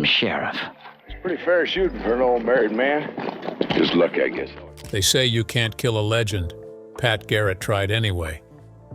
damn sheriff. It's pretty fair shooting for an old married man. Just luck, I guess. They say you can't kill a legend. Pat Garrett tried anyway.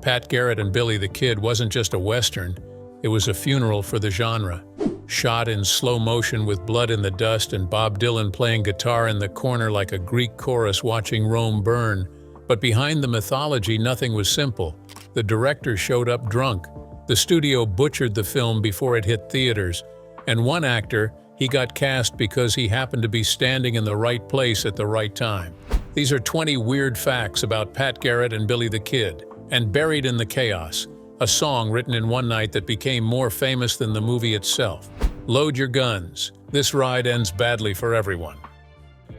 Pat Garrett and Billy the Kid wasn't just a Western, it was a funeral for the genre. Shot in slow motion with blood in the dust and Bob Dylan playing guitar in the corner like a Greek chorus watching Rome burn. But behind the mythology, nothing was simple. The director showed up drunk. The studio butchered the film before it hit theaters. And one actor, he got cast because he happened to be standing in the right place at the right time. These are 20 weird facts about Pat Garrett and Billy the Kid. And Buried in the Chaos, a song written in one night that became more famous than the movie itself. Load your guns. This ride ends badly for everyone.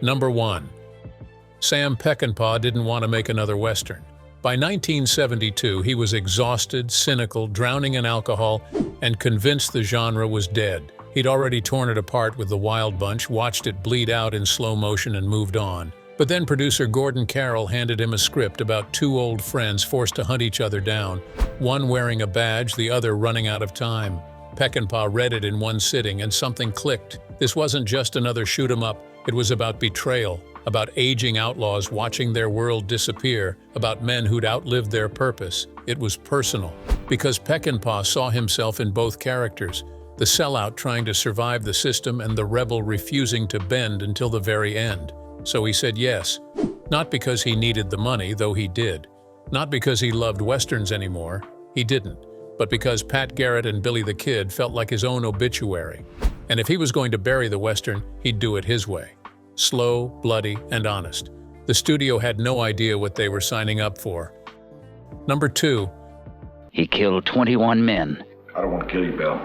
Number 1. Sam Peckinpah didn't want to make another Western. By 1972, he was exhausted, cynical, drowning in alcohol, and convinced the genre was dead. He'd already torn it apart with The Wild Bunch, watched it bleed out in slow motion, and moved on. But then producer Gordon Carroll handed him a script about two old friends forced to hunt each other down, one wearing a badge, the other running out of time. Peckinpah read it in one sitting, and something clicked. This wasn't just another shoot-'em-up, it was about betrayal, about aging outlaws watching their world disappear, about men who'd outlived their purpose. It was personal, because Peckinpah saw himself in both characters, the sellout trying to survive the system and the rebel refusing to bend until the very end. So he said yes, not because he needed the money, though he did, not because he loved Westerns anymore, he didn't, but because Pat Garrett and Billy the Kid felt like his own obituary. And if he was going to bury the Western, he'd do it his way. Slow, bloody, and honest. The studio had no idea what they were signing up for. Number 2. He killed 21 men. I don't want to kill you, Bill.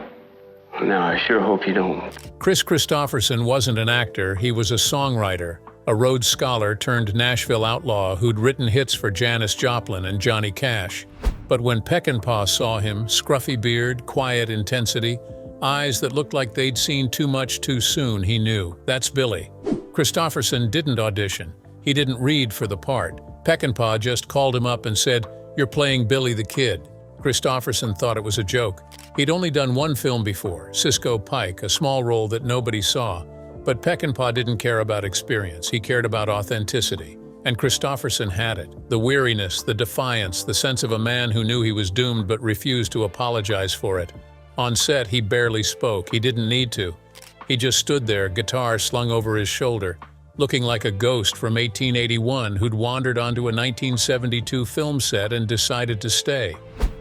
No, I sure hope you don't. Kristofferson wasn't an actor, he was a songwriter, a Rhodes Scholar turned Nashville outlaw who'd written hits for Janis Joplin and Johnny Cash. But when Peckinpah saw him, scruffy beard, quiet intensity, eyes that looked like they'd seen too much too soon, he knew, that's Billy. Kristofferson didn't audition. He didn't read for the part. Peckinpah just called him up and said, "You're playing Billy the Kid." Kristofferson thought it was a joke. He'd only done one film before, Cisco Pike, a small role that nobody saw. But Peckinpah didn't care about experience, he cared about authenticity. And Kristofferson had it. The weariness, the defiance, the sense of a man who knew he was doomed but refused to apologize for it. On set, he barely spoke, he didn't need to. He just stood there, guitar slung over his shoulder, looking like a ghost from 1881 who'd wandered onto a 1972 film set and decided to stay.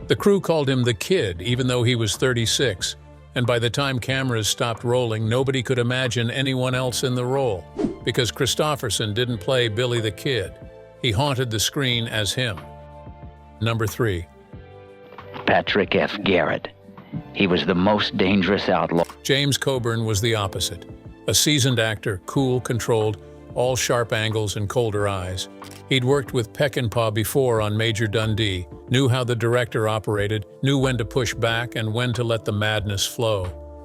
The crew called him the Kid, even though he was 36, and by the time cameras stopped rolling, nobody could imagine anyone else in the role, because Kristofferson didn't play Billy the Kid. He haunted the screen as him. Number 3. Patrick F. Garrett. He was the most dangerous outlaw. James Coburn was the opposite. A seasoned actor, cool, controlled, all sharp angles and colder eyes. He'd worked with Peckinpah before on Major Dundee, knew how the director operated, knew when to push back and when to let the madness flow.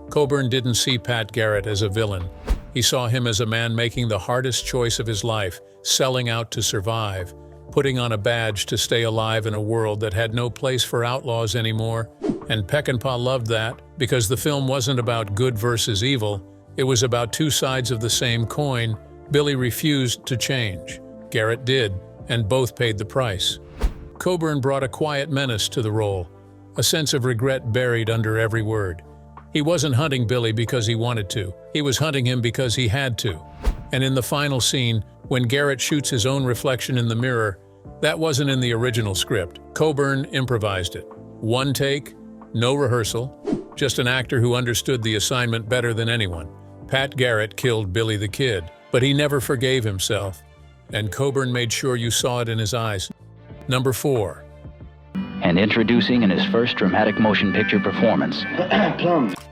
Coburn didn't see Pat Garrett as a villain. He saw him as a man making the hardest choice of his life, selling out to survive, putting on a badge to stay alive in a world that had no place for outlaws anymore. And Peckinpah loved that, because the film wasn't about good versus evil, it was about two sides of the same coin. Billy refused to change. Garrett did, and both paid the price. Coburn brought a quiet menace to the role, a sense of regret buried under every word. He wasn't hunting Billy because he wanted to, he was hunting him because he had to. And in the final scene, when Garrett shoots his own reflection in the mirror, that wasn't in the original script. Coburn improvised it. One take, no rehearsal, just an actor who understood the assignment better than anyone. Pat Garrett killed Billy the Kid, but he never forgave himself, and Coburn made sure you saw it in his eyes. Number 4. And introducing in his first dramatic motion picture performance.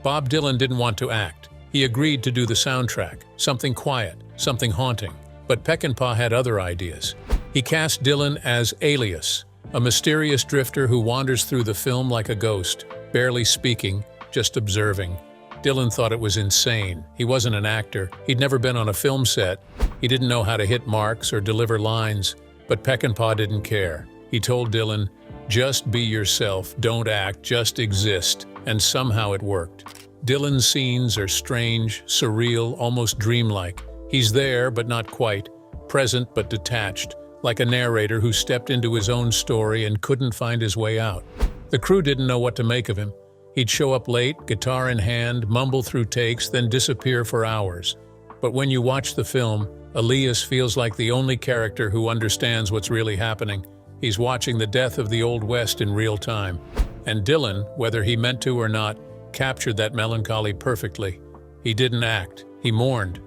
Bob Dylan didn't want to act. He agreed to do the soundtrack, something quiet, something haunting. But Peckinpah had other ideas. He cast Dylan as Alias, a mysterious drifter who wanders through the film like a ghost, barely speaking, just observing. Dylan thought it was insane. He wasn't an actor. He'd never been on a film set. He didn't know how to hit marks or deliver lines. But Peckinpah didn't care. He told Dylan, "Just be yourself, don't act, just exist." And somehow it worked. Dylan's scenes are strange, surreal, almost dreamlike. He's there, but not quite, present but detached, like a narrator who stepped into his own story and couldn't find his way out. The crew didn't know what to make of him. He'd show up late, guitar in hand, mumble through takes, then disappear for hours. But when you watch the film, Elias feels like the only character who understands what's really happening. He's watching the death of the Old West in real time. And Dylan, whether he meant to or not, captured that melancholy perfectly. He didn't act, he mourned.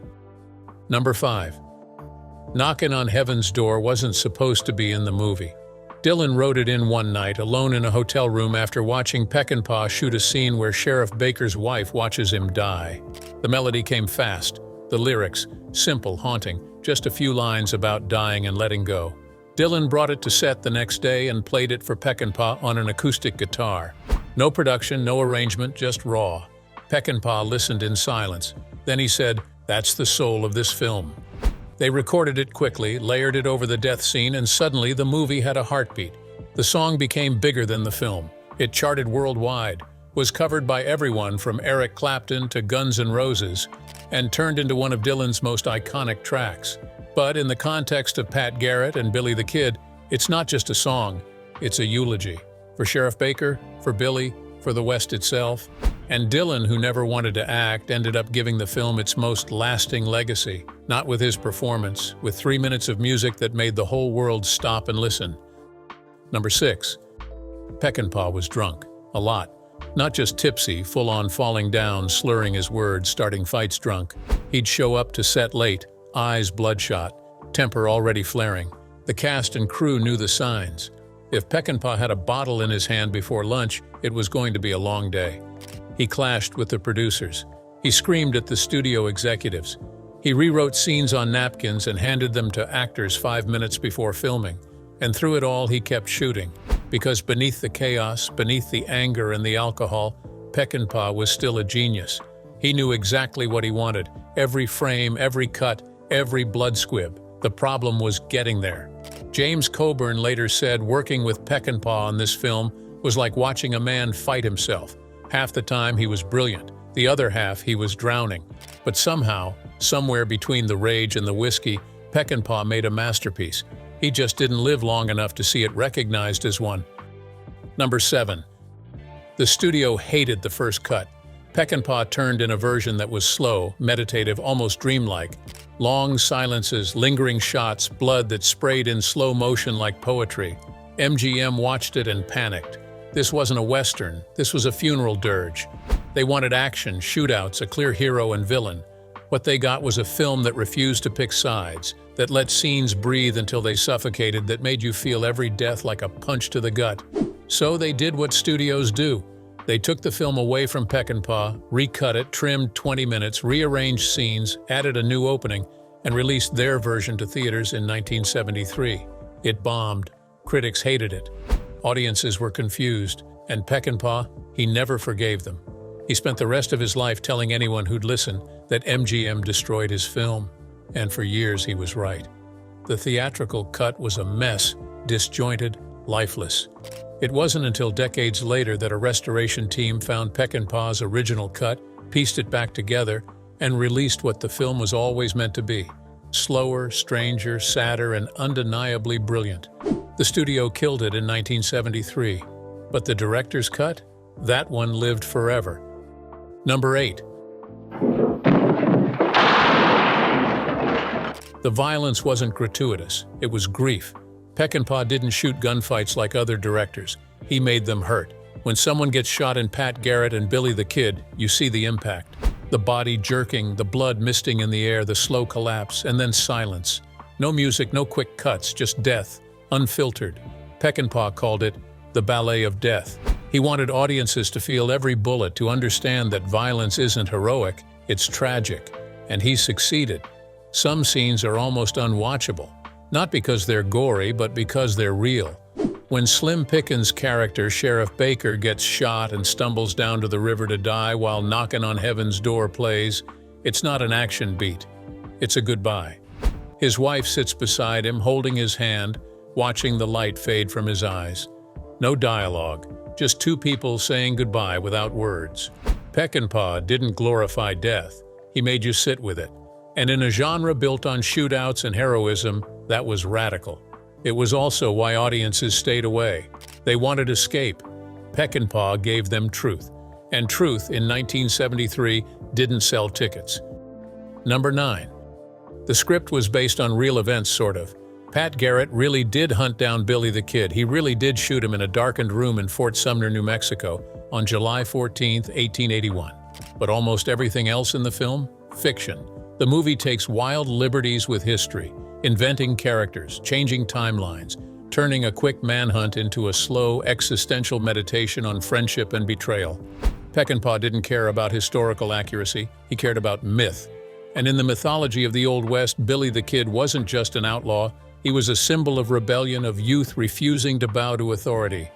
Number 5. Knockin' on Heaven's Door wasn't supposed to be in the movie. Dylan wrote it in one night, alone in a hotel room after watching Peckinpah shoot a scene where Sheriff Baker's wife watches him die. The melody came fast, the lyrics, simple, haunting, just a few lines about dying and letting go. Dylan brought it to set the next day and played it for Peckinpah on an acoustic guitar. No production, no arrangement, just raw. Peckinpah listened in silence. Then he said, "That's the soul of this film." They recorded it quickly, layered it over the death scene, and suddenly the movie had a heartbeat. The song became bigger than the film. It charted worldwide, was covered by everyone from Eric Clapton to Guns N' Roses, and turned into one of Dylan's most iconic tracks. But in the context of Pat Garrett and Billy the Kid, it's not just a song, it's a eulogy. For Sheriff Baker, for Billy, for the West itself. And Dylan, who never wanted to act, ended up giving the film its most lasting legacy. Not with his performance, with 3 minutes of music that made the whole world stop and listen. Number 6. Peckinpah was drunk. A lot. Not just tipsy, full-on falling down, slurring his words, starting fights drunk. He'd show up to set late, eyes bloodshot, temper already flaring. The cast and crew knew the signs. If Peckinpah had a bottle in his hand before lunch, it was going to be a long day. He clashed with the producers. He screamed at the studio executives. He rewrote scenes on napkins and handed them to actors 5 minutes before filming. And through it all, he kept shooting. Because beneath the chaos, beneath the anger and the alcohol, Peckinpah was still a genius. He knew exactly what he wanted. Every frame, every cut, every blood squib. The problem was getting there. James Coburn later said working with Peckinpah on this film was like watching a man fight himself. Half the time he was brilliant, the other half he was drowning. But somehow, somewhere between the rage and the whiskey, Peckinpah made a masterpiece. He just didn't live long enough to see it recognized as one. Number 7. The studio hated the first cut. Peckinpah turned in a version that was slow, meditative, almost dreamlike. Long silences, lingering shots, blood that sprayed in slow motion like poetry. MGM watched it and panicked. This wasn't a Western, this was a funeral dirge. They wanted action, shootouts, a clear hero and villain. What they got was a film that refused to pick sides, that let scenes breathe until they suffocated, that made you feel every death like a punch to the gut. So they did what studios do. They took the film away from Peckinpah, recut it, trimmed 20 minutes, rearranged scenes, added a new opening, and released their version to theaters in 1973. It bombed. Critics hated it. Audiences were confused, and Peckinpah, he never forgave them. He spent the rest of his life telling anyone who'd listen that MGM destroyed his film, and for years he was right. The theatrical cut was a mess, disjointed, lifeless. It wasn't until decades later that a restoration team found Peckinpah's original cut, pieced it back together, and released what the film was always meant to be. Slower, stranger, sadder, and undeniably brilliant. The studio killed it in 1973, but the director's cut? That one lived forever. Number 8. The violence wasn't gratuitous, it was grief. Peckinpah didn't shoot gunfights like other directors. He made them hurt. When someone gets shot in Pat Garrett and Billy the Kid, you see the impact. The body jerking, the blood misting in the air, the slow collapse, and then silence. No music, no quick cuts, just death, unfiltered. Peckinpah called it the ballet of death. He wanted audiences to feel every bullet, to understand that violence isn't heroic, it's tragic. And he succeeded. Some scenes are almost unwatchable. Not because they're gory, but because they're real. When Slim Pickens' character, Sheriff Baker, gets shot and stumbles down to the river to die while Knockin' on Heaven's Door plays, it's not an action beat. It's a goodbye. His wife sits beside him, holding his hand, watching the light fade from his eyes. No dialogue, just two people saying goodbye without words. Peckinpah didn't glorify death. He made you sit with it. And in a genre built on shootouts and heroism, that was radical. It was also why audiences stayed away. They wanted escape. Peckinpah gave them truth. And truth, in 1973, didn't sell tickets. Number 9. The script was based on real events, sort of. Pat Garrett really did hunt down Billy the Kid. He really did shoot him in a darkened room in Fort Sumner, New Mexico, on July 14, 1881. But almost everything else in the film? Fiction. The movie takes wild liberties with history, inventing characters, changing timelines, turning a quick manhunt into a slow, existential meditation on friendship and betrayal. Peckinpah didn't care about historical accuracy, he cared about myth. And in the mythology of the Old West, Billy the Kid wasn't just an outlaw, he was a symbol of rebellion, of youth refusing to bow to authority.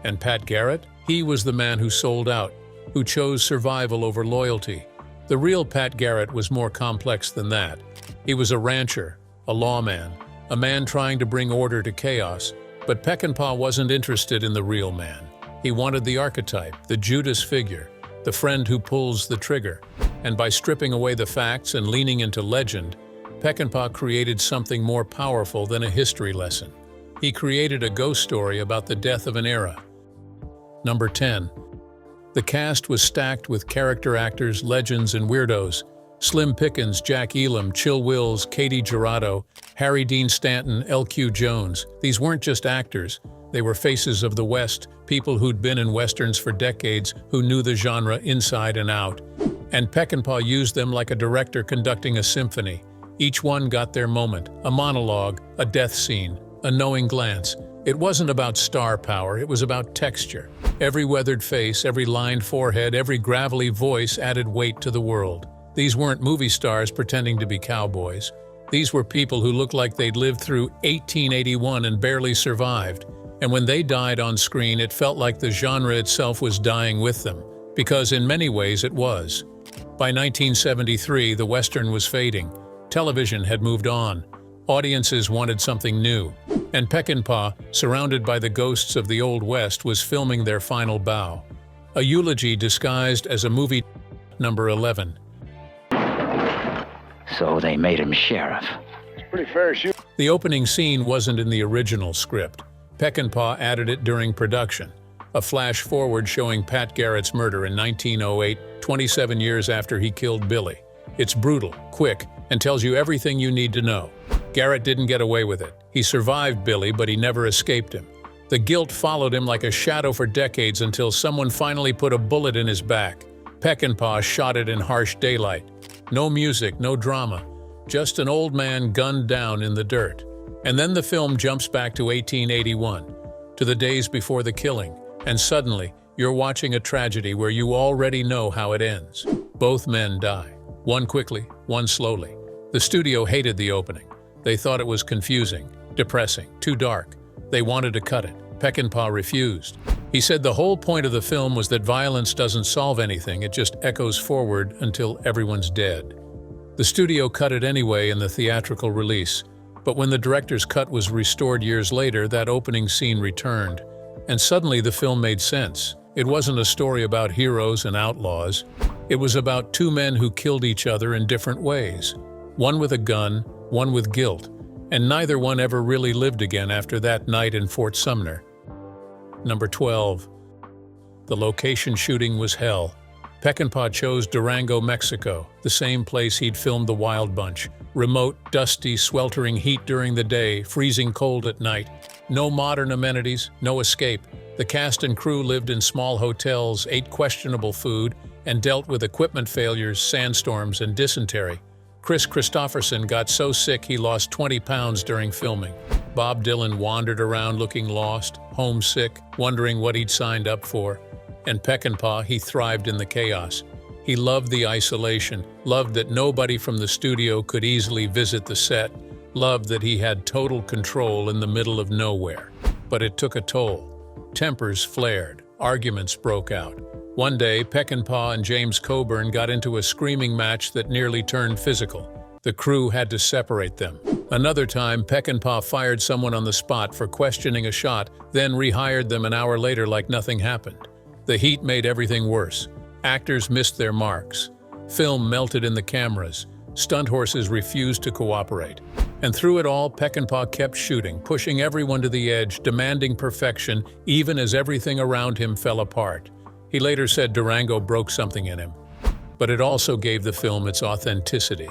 And Pat Garrett? He was the man who sold out, who chose survival over loyalty. The real Pat Garrett was more complex than that. He was a rancher, a lawman, a man trying to bring order to chaos. But Peckinpah wasn't interested in the real man. He wanted the archetype, the Judas figure, the friend who pulls the trigger. And by stripping away the facts and leaning into legend, Peckinpah created something more powerful than a history lesson. He created a ghost story about the death of an era. Number 10. The cast was stacked with character actors, legends, and weirdos. Slim Pickens, Jack Elam, Chill Wills, Katie Jurado, Harry Dean Stanton, L.Q. Jones. These weren't just actors. They were faces of the West, people who'd been in Westerns for decades, who knew the genre inside and out. And Peckinpah used them like a director conducting a symphony. Each one got their moment, a monologue, a death scene, a knowing glance. It wasn't about star power, it was about texture. Every weathered face, every lined forehead, every gravelly voice added weight to the world. These weren't movie stars pretending to be cowboys. These were people who looked like they'd lived through 1881 and barely survived. And when they died on screen, it felt like the genre itself was dying with them, because in many ways it was. By 1973, the Western was fading. Television had moved on. Audiences wanted something new. And Peckinpah, surrounded by the ghosts of the Old West, was filming their final bow. A eulogy disguised as a movie. Number 11. So they made him sheriff. It's pretty fair shoot. The opening scene wasn't in the original script. Peckinpah added it during production. A flash forward showing Pat Garrett's murder in 1908, 27 years after he killed Billy. It's brutal, quick, and tells you everything you need to know. Garrett didn't get away with it. He survived Billy, but he never escaped him. The guilt followed him like a shadow for decades until someone finally put a bullet in his back. Peckinpah shot it in harsh daylight. No music, no drama. Just an old man gunned down in the dirt. And then the film jumps back to 1881, to the days before the killing. And suddenly, you're watching a tragedy where you already know how it ends. Both men die. One quickly, one slowly. The studio hated the opening. They thought it was confusing, depressing, too dark. They wanted to cut it. Peckinpah refused. He said the whole point of the film was that violence doesn't solve anything, it just echoes forward until everyone's dead. The studio cut it anyway in the theatrical release, but when the director's cut was restored years later, that opening scene returned. And suddenly the film made sense. It wasn't a story about heroes and outlaws. It was about two men who killed each other in different ways. One with a gun, one with guilt. And neither one ever really lived again after that night in Fort Sumner. Number 12. The location shooting was hell. Peckinpah chose Durango, Mexico, the same place he'd filmed The Wild Bunch. Remote, dusty, sweltering heat during the day, freezing cold at night. No modern amenities, no escape. The cast and crew lived in small hotels, ate questionable food, and dealt with equipment failures, sandstorms, and dysentery. Kristofferson got so sick he lost 20 pounds during filming. Bob Dylan wandered around looking lost, homesick, wondering what he'd signed up for. And Peckinpah, he thrived in the chaos. He loved the isolation, loved that nobody from the studio could easily visit the set, loved that he had total control in the middle of nowhere. But it took a toll. Tempers flared, arguments broke out. One day, Peckinpah and James Coburn got into a screaming match that nearly turned physical. The crew had to separate them. Another time, Peckinpah fired someone on the spot for questioning a shot, then rehired them an hour later like nothing happened. The heat made everything worse. Actors missed their marks. Film melted in the cameras. Stunt horses refused to cooperate. And through it all, Peckinpah kept shooting, pushing everyone to the edge, demanding perfection, even as everything around him fell apart. He later said Durango broke something in him. But it also gave the film its authenticity.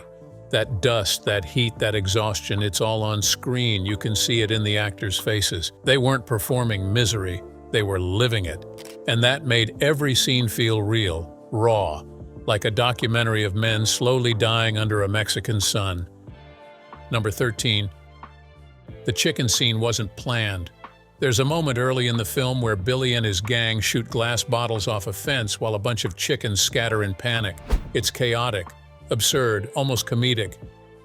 That dust, that heat, that exhaustion, it's all on screen. You can see it in the actors' faces. They weren't performing misery, they were living it. And that made every scene feel real, raw, like a documentary of men slowly dying under a Mexican sun. Number 13. The chicken scene wasn't planned. There's a moment early in the film where Billy and his gang shoot glass bottles off a fence while a bunch of chickens scatter in panic. It's chaotic, absurd, almost comedic.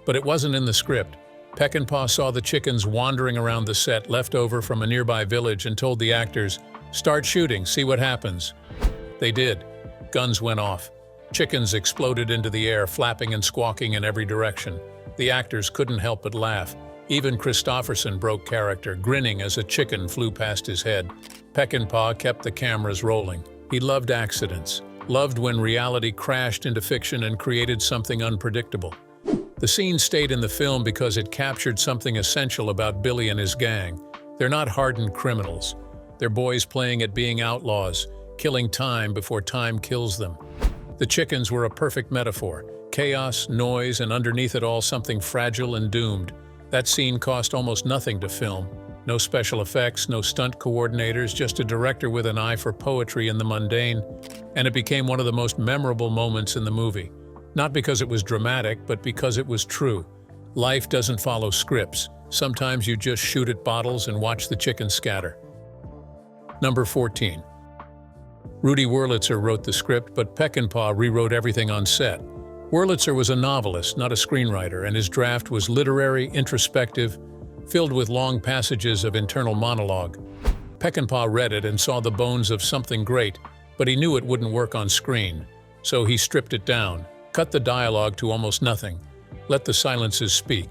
But it wasn't in the script. Peckinpah saw the chickens wandering around the set left over from a nearby village and told the actors, "Start shooting, see what happens." They did. Guns went off. Chickens exploded into the air, flapping and squawking in every direction. The actors couldn't help but laugh. Even Kristofferson broke character, grinning as a chicken flew past his head. Peckinpah kept the cameras rolling. He loved accidents, loved when reality crashed into fiction and created something unpredictable. The scene stayed in the film because it captured something essential about Billy and his gang. They're not hardened criminals. They're boys playing at being outlaws, killing time before time kills them. The chickens were a perfect metaphor. Chaos, noise, and underneath it all something fragile and doomed. That scene cost almost nothing to film. No special effects, no stunt coordinators, just a director with an eye for poetry in the mundane. And it became one of the most memorable moments in the movie. Not because it was dramatic, but because it was true. Life doesn't follow scripts. Sometimes you just shoot at bottles and watch the chickens scatter. Number 14. Rudy Wurlitzer wrote the script, but Peckinpah rewrote everything on set. Wurlitzer was a novelist, not a screenwriter, and his draft was literary, introspective, filled with long passages of internal monologue. Peckinpah read it and saw the bones of something great, but he knew it wouldn't work on screen. So he stripped it down, cut the dialogue to almost nothing, let the silences speak.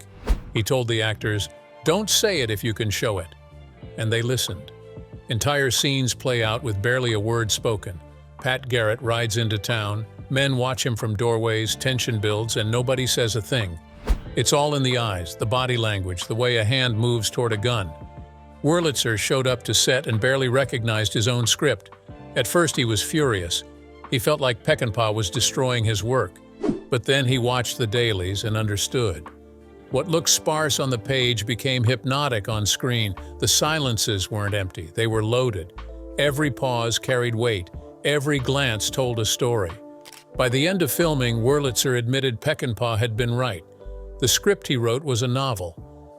He told the actors, "Don't say it if you can show it." And they listened. Entire scenes play out with barely a word spoken. Pat Garrett rides into town, men watch him from doorways, tension builds, and nobody says a thing. It's all in the eyes, the body language, the way a hand moves toward a gun. Wurlitzer showed up to set and barely recognized his own script. At first he was furious. He felt like Peckinpah was destroying his work. But then he watched the dailies and understood. What looked sparse on the page became hypnotic on screen. The silences weren't empty, they were loaded. Every pause carried weight. Every glance told a story. By the end of filming, Wurlitzer admitted Peckinpah had been right. The script he wrote was a novel.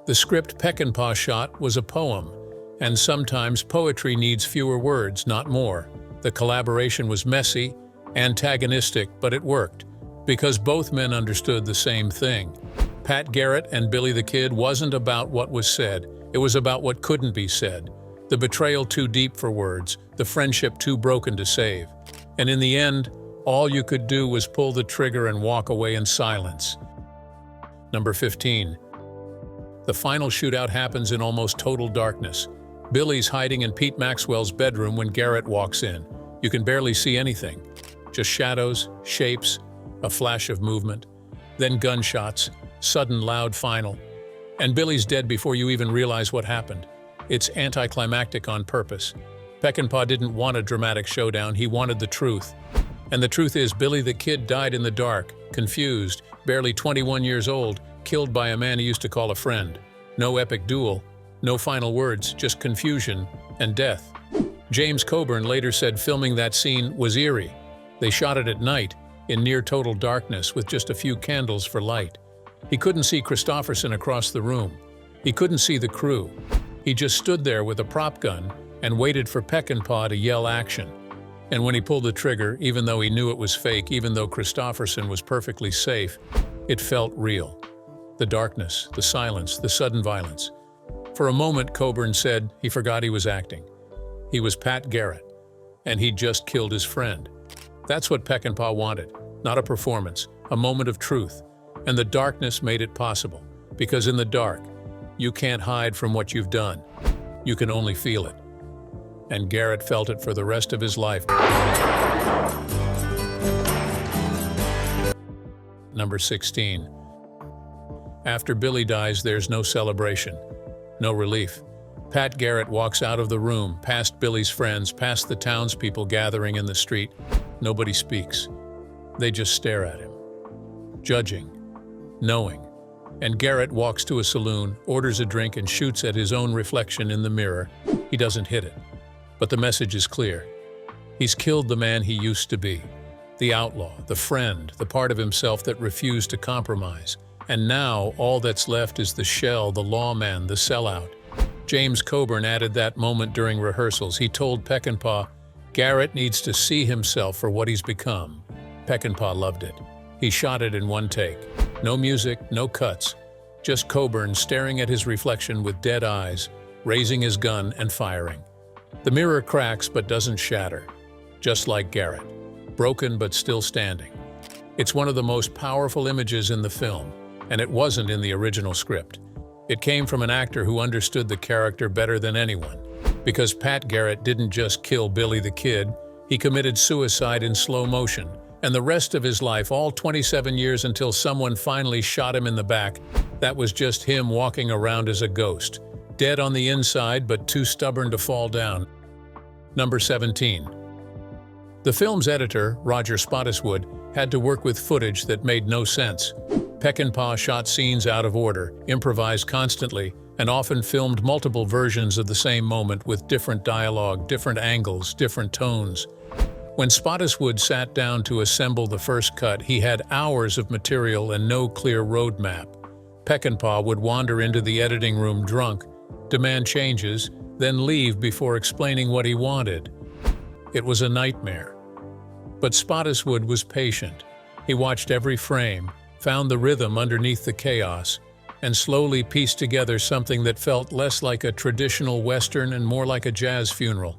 The script Peckinpah shot was a poem. And sometimes poetry needs fewer words, not more. The collaboration was messy, antagonistic, but it worked. Because both men understood the same thing. Pat Garrett and Billy the Kid wasn't about what was said, it was about what couldn't be said. The betrayal too deep for words, the friendship too broken to save. And in the end, all you could do was pull the trigger and walk away in silence. Number 15. The final shootout happens in almost total darkness. Billy's hiding in Pete Maxwell's bedroom when Garrett walks in. You can barely see anything. Just shadows, shapes, a flash of movement. Then gunshots, sudden loud final. And Billy's dead before you even realize what happened. It's anticlimactic on purpose. Peckinpah didn't want a dramatic showdown, he wanted the truth. And the truth is, Billy the Kid died in the dark, confused, barely 21 years old, killed by a man he used to call a friend. No epic duel, no final words, just confusion and death. James Coburn later said filming that scene was eerie. They shot it at night, in near total darkness with just a few candles for light. He couldn't see Kristofferson across the room. He couldn't see the crew. He just stood there with a prop gun and waited for Peckinpah to yell action. And when he pulled the trigger, even though he knew it was fake, even though Kristofferson was perfectly safe, it felt real. The darkness, the silence, the sudden violence. For a moment, Coburn said he forgot he was acting. He was Pat Garrett, and he'd just killed his friend. That's what Peckinpah wanted, not a performance, a moment of truth. And the darkness made it possible, because in the dark, you can't hide from what you've done. You can only feel it. And Garrett felt it for the rest of his life. number 16. After Billy dies, there's no celebration, no relief. Pat Garrett walks out of the room, past Billy's friends, past the townspeople gathering in the street. Nobody speaks. They just stare at him, judging, knowing. And Garrett walks to a saloon, orders a drink, and shoots at his own reflection in the mirror. He doesn't hit it. But the message is clear. He's killed the man he used to be. The outlaw, the friend, the part of himself that refused to compromise. And now, all that's left is the shell, the lawman, the sellout. James Coburn added that moment during rehearsals. He told Peckinpah, "Garrett needs to see himself for what he's become." Peckinpah loved it. He shot it in one take. No music, no cuts. Just Coburn staring at his reflection with dead eyes, raising his gun and firing. The mirror cracks but doesn't shatter. Just like Garrett. Broken but still standing. It's one of the most powerful images in the film, and it wasn't in the original script. It came from an actor who understood the character better than anyone. Because Pat Garrett didn't just kill Billy the Kid, he committed suicide in slow motion. And the rest of his life, all 27 years until someone finally shot him in the back, that was just him walking around as a ghost. Dead on the inside, but too stubborn to fall down. Number 17. The film's editor, Roger Spottiswoode, had to work with footage that made no sense. Peckinpah shot scenes out of order, improvised constantly, and often filmed multiple versions of the same moment with different dialogue, different angles, different tones. When Spottiswoode sat down to assemble the first cut, he had hours of material and no clear roadmap. Peckinpah would wander into the editing room drunk, demand changes, then leave before explaining what he wanted. It was a nightmare. But Spottiswoode was patient. He watched every frame, found the rhythm underneath the chaos, and slowly pieced together something that felt less like a traditional Western and more like a jazz funeral.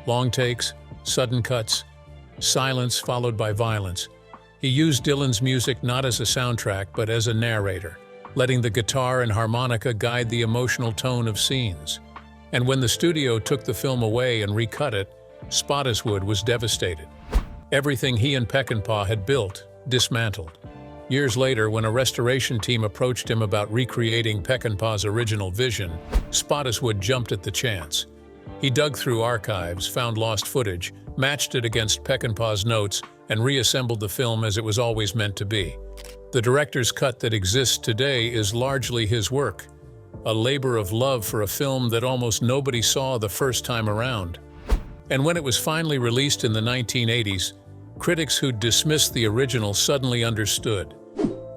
Long takes, sudden cuts, silence followed by violence. He used Dylan's music not as a soundtrack but as a narrator, letting the guitar and harmonica guide the emotional tone of scenes. And when the studio took the film away and recut it, Spottiswoode was devastated. Everything he and Peckinpah had built, dismantled. Years later, when a restoration team approached him about recreating Peckinpah's original vision, Spottiswoode jumped at the chance. He dug through archives, found lost footage, matched it against Peckinpah's notes, and reassembled the film as it was always meant to be. The director's cut that exists today is largely his work, a labor of love for a film that almost nobody saw the first time around. And when it was finally released in the 1980s, critics who'd dismissed the original suddenly understood.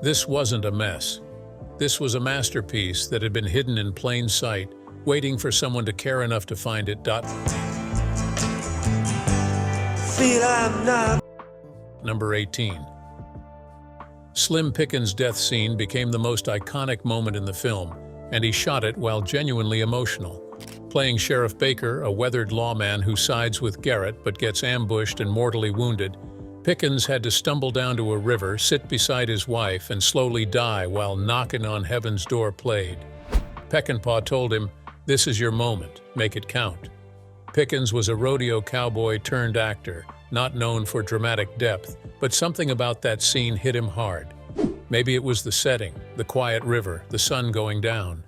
This wasn't a mess. This was a masterpiece that had been hidden in plain sight, waiting for someone to care enough to find it. Number 18. Slim Pickens' death scene became the most iconic moment in the film, and he shot it while genuinely emotional. Playing Sheriff Baker, a weathered lawman who sides with Garrett but gets ambushed and mortally wounded, Pickens had to stumble down to a river, sit beside his wife, and slowly die while Knockin' on Heaven's Door played. Peckinpah told him, "This is your moment, make it count." Pickens was a rodeo cowboy turned actor, not known for dramatic depth, but something about that scene hit him hard. Maybe it was the setting, the quiet river, the sun going down.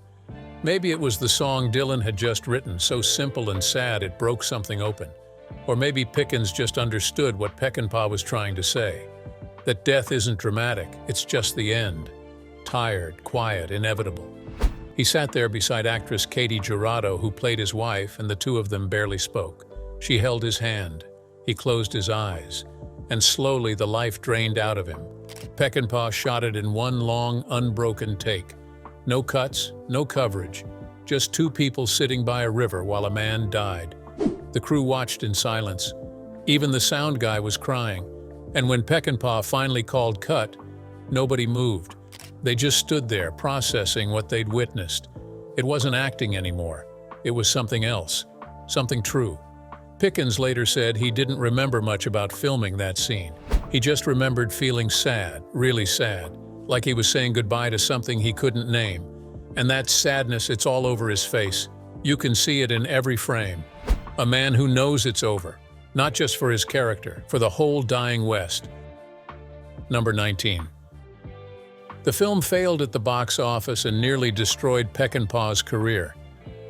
Maybe it was the song Dylan had just written, so simple and sad it broke something open. Or maybe Pickens just understood what Peckinpah was trying to say. That death isn't dramatic, it's just the end. Tired, quiet, inevitable. He sat there beside actress Katie Jurado, who played his wife, and the two of them barely spoke. She held his hand. He closed his eyes. And slowly the life drained out of him. Peckinpah shot it in one long, unbroken take. No cuts, no coverage. Just two people sitting by a river while a man died. The crew watched in silence. Even the sound guy was crying. And when Peckinpah finally called cut, nobody moved. They just stood there, processing what they'd witnessed. It wasn't acting anymore. It was something else. Something true. Pickens later said he didn't remember much about filming that scene. He just remembered feeling sad, really sad, like he was saying goodbye to something he couldn't name. And that sadness, it's all over his face. You can see it in every frame. A man who knows it's over, not just for his character, for the whole dying West. Number 19. The film failed at the box office and nearly destroyed Peckinpah's career.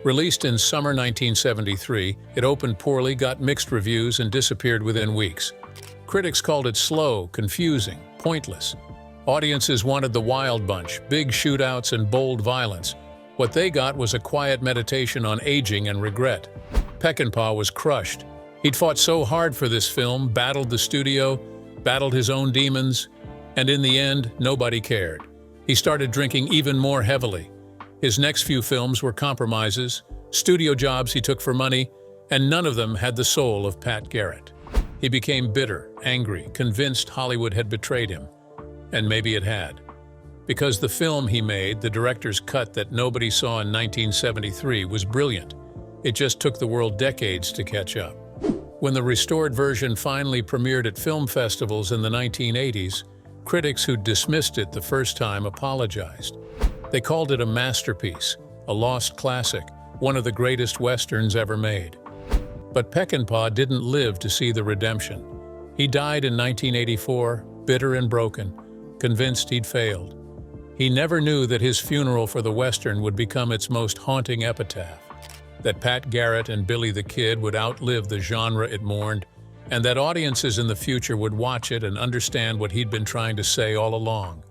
Released in summer 1973, it opened poorly, got mixed reviews, and disappeared within weeks. Critics called it slow, confusing, pointless. Audiences wanted the Wild Bunch, big shootouts and bold violence. What they got was a quiet meditation on aging and regret. Peckinpah was crushed. He'd fought so hard for this film, battled the studio, battled his own demons, and in the end, nobody cared. He started drinking even more heavily. His next few films were compromises, studio jobs he took for money, and none of them had the soul of Pat Garrett. He became bitter, angry, convinced Hollywood had betrayed him. And maybe it had. Because the film he made, the director's cut that nobody saw in 1973, was brilliant. It just took the world decades to catch up. When the restored version finally premiered at film festivals in the 1980s, critics who dismissed it the first time apologized. They called it a masterpiece, a lost classic, one of the greatest westerns ever made. But Peckinpah didn't live to see the redemption. He died in 1984, bitter and broken, convinced he'd failed. He never knew that his funeral for the Western would become its most haunting epitaph, that Pat Garrett and Billy the Kid would outlive the genre it mourned, and that audiences in the future would watch it and understand what he'd been trying to say all along.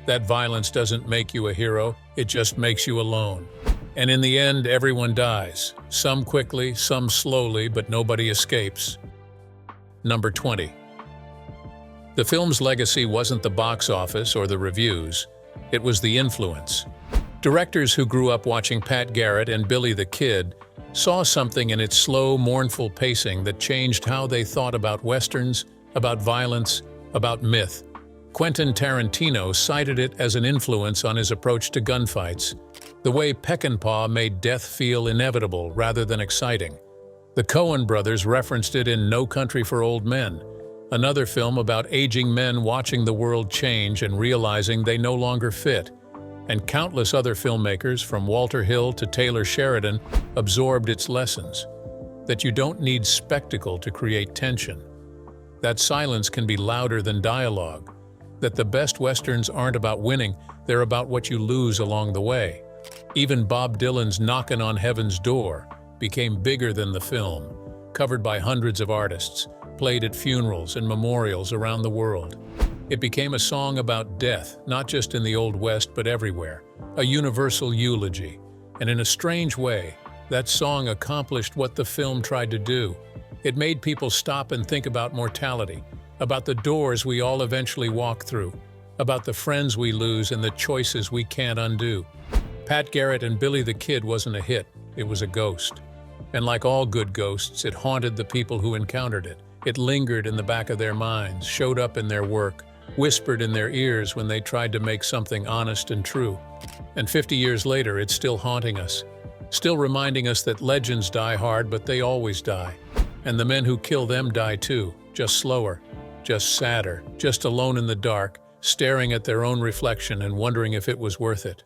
That violence doesn't make you a hero, it just makes you alone. And in the end, everyone dies. Some quickly, some slowly, but nobody escapes. Number 20. The film's legacy wasn't the box office or the reviews. It was the influence. Directors who grew up watching Pat Garrett and Billy the Kid saw something in its slow, mournful pacing that changed how they thought about westerns, about violence, about myth. Quentin Tarantino cited it as an influence on his approach to gunfights, the way Peckinpah made death feel inevitable rather than exciting. The Coen brothers referenced it in No Country for Old Men, another film about aging men watching the world change and realizing they no longer fit. And countless other filmmakers, from Walter Hill to Taylor Sheridan, absorbed its lessons. That you don't need spectacle to create tension. That silence can be louder than dialogue. That the best westerns aren't about winning, they're about what you lose along the way. Even Bob Dylan's Knockin' on Heaven's Door became bigger than the film, covered by hundreds of artists, played at funerals and memorials around the world. It became a song about death, not just in the Old West but everywhere, a universal eulogy. And in a strange way, that song accomplished what the film tried to do. It made people stop and think about mortality, about the doors we all eventually walk through, about the friends we lose and the choices we can't undo. Pat Garrett and Billy the Kid wasn't a hit, it was a ghost. And like all good ghosts, it haunted the people who encountered it. It lingered in the back of their minds, showed up in their work, whispered in their ears when they tried to make something honest and true. And 50 years later, it's still haunting us, still reminding us that legends die hard, but they always die. And the men who kill them die too, just slower, just sadder, just alone in the dark, staring at their own reflection and wondering if it was worth it.